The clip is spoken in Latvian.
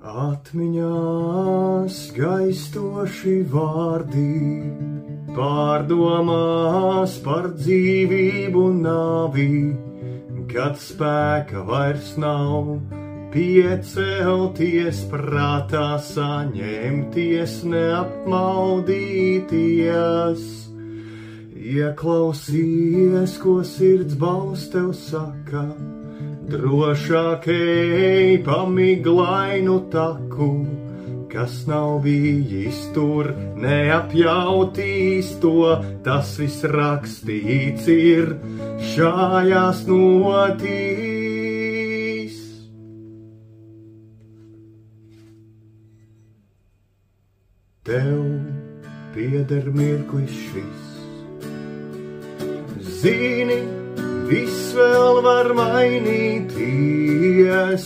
Atmiņās gaistoši vārdi, pārdomās par dzīvību un nāvi, kad spēka vairs nav, piecelties prātā, saņemties, neapmaudīties. Ieklausījies, ko sirds balss tev saka, drošāk ej pa miglainu taku, kas nav bijis tur, neapjautīs to, tas viss rakstīts ir, šājās notīs. Tev pieder mirklis šis, zini, viss vēl var mainīties.